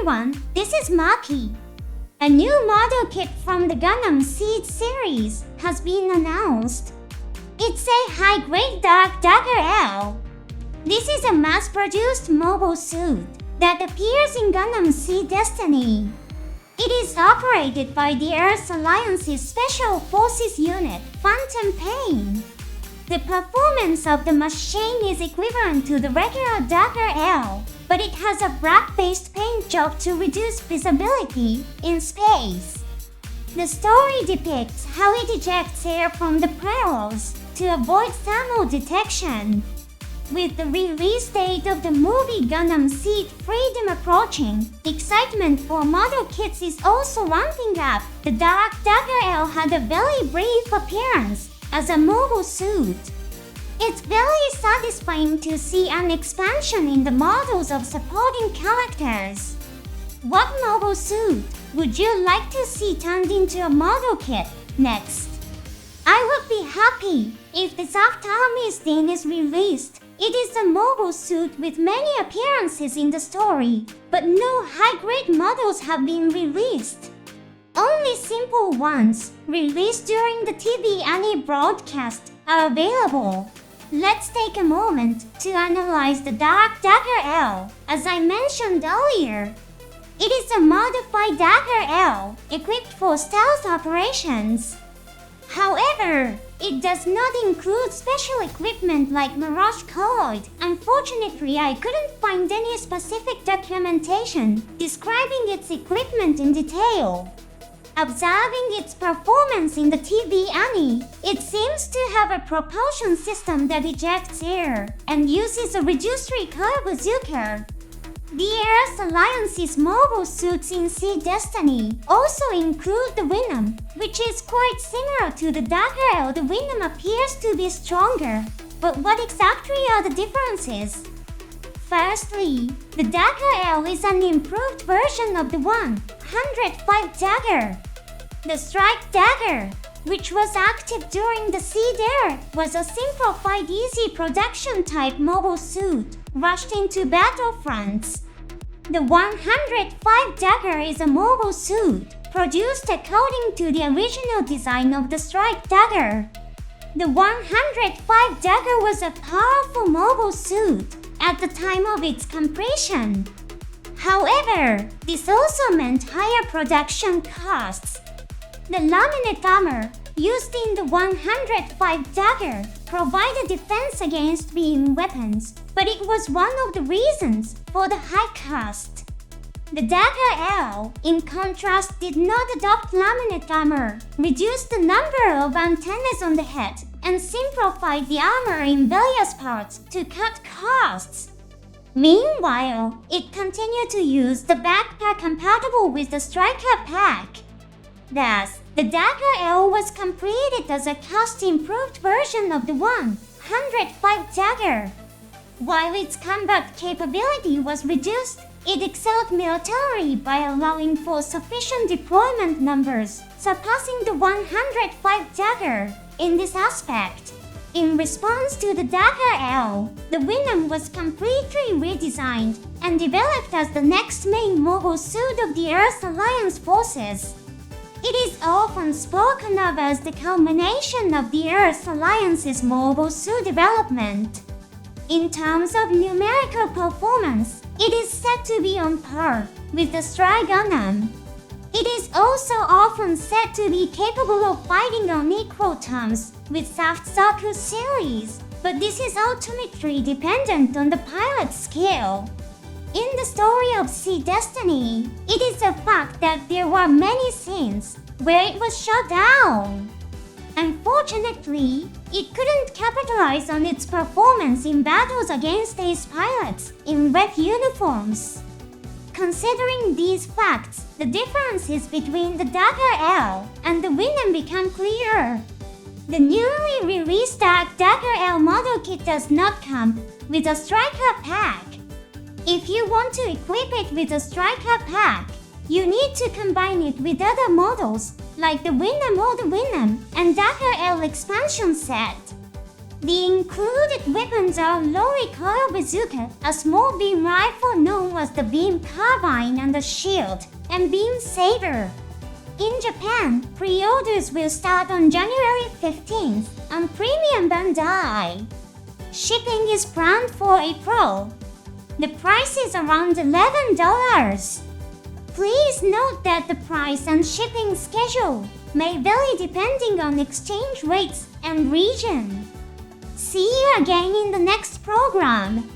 everyone, this is Maki. A new model kit from the Gundam Seed series has been announced. It's a high-grade dark Dagger L. This is a mass-produced mobile suit that appears in Gundam Seed Destiny. It is operated by the Earth Alliance's Special Forces Unit, Phantom Pain. The performance of the machine is equivalent to the regular Dagger L, but it has a black-based paint job to reduce visibility in space. The story depicts how it ejects air from the barrels to avoid thermal detection. With the release date of the movie Gundam Seed Freedom approaching, excitement for model kits is also ramping up. The Dark Dagger L had a very brief appearance as a mobile suit. It's very satisfying to see an expansion in the models of supporting characters. What mobile suit would you like to see turned into a model kit next? I would be happy if the Soft Army's Din is released. It is a mobile suit with many appearances in the story, but no high-grade models have been released. Only simple ones, released during the TV anime broadcast, are available. Let's take a moment to analyze the Dark Dagger L, as I mentioned earlier. It is a modified Dagger L, equipped for stealth operations. However, it does not include special equipment like Mirage Colloid. Unfortunately, I couldn't find any specific documentation describing its equipment in detail. Observing its performance in the TV anime, it seems to have a propulsion system that ejects air and uses a reduced recoil bazooka. The Earth Alliance's mobile suits in Seed Destiny also include the Windam, which is quite similar to the Dagger L. The Windam appears to be stronger, but what exactly are the differences? Firstly, the Dagger L is an improved version of the 105 Dagger. The Strike Dagger, which was active during the Seed era, was a simplified easy production type mobile suit rushed into battlefronts. The 105 Dagger is a mobile suit produced according to the original design of the Strike Dagger. The 105 Dagger was a powerful mobile suit at the time of its completion. However, this also meant higher production costs. The laminate armor used in the 105 Dagger provided defense against beam weapons, but it was one of the reasons for the high cost. The Dagger L, in contrast, did not adopt laminate armor, reduced the number of antennas on the head, and simplified the armor in various parts to cut costs. Meanwhile, it continued to use the backpack compatible with the Striker pack. Thus, the Dagger L was completed as a cost-improved version of the 105 Dagger. While its combat capability was reduced, it excelled militarily by allowing for sufficient deployment numbers, surpassing the 105 Dagger in this aspect. In response to the Dagger L, the Windam was completely redesigned and developed as the next main mobile suit of the Earth Alliance forces. It is often spoken of as the culmination of the Earth Alliance's mobile suit development. In terms of numerical performance, it is said to be on par with the Strike Gundam. It is also often said to be capable of fighting on equal terms with Soft Soku series, but this is ultimately dependent on the pilot's skill. In the story of Seed Destiny, it is a fact that there were many scenes where it was shut down. Unfortunately, it couldn't capitalize on its performance in battles against ace pilots in red uniforms. Considering these facts, the differences between the Dagger L and the Windam become clearer. The newly released Dark Dagger L model kit does not come with a Striker pack. If you want to equip it with a Striker pack, you need to combine it with other models like the Windam or the Windam and Dagger L expansion set. The included weapons are low recoil bazooka, a small beam rifle known as the beam carbine, and a shield, and beam saber. In Japan, pre-orders will start on January 15th on Premium Bandai. Shipping is planned for April. The price is around $11. Please note that the price and shipping schedule may vary depending on exchange rates and region. See you again in the next program.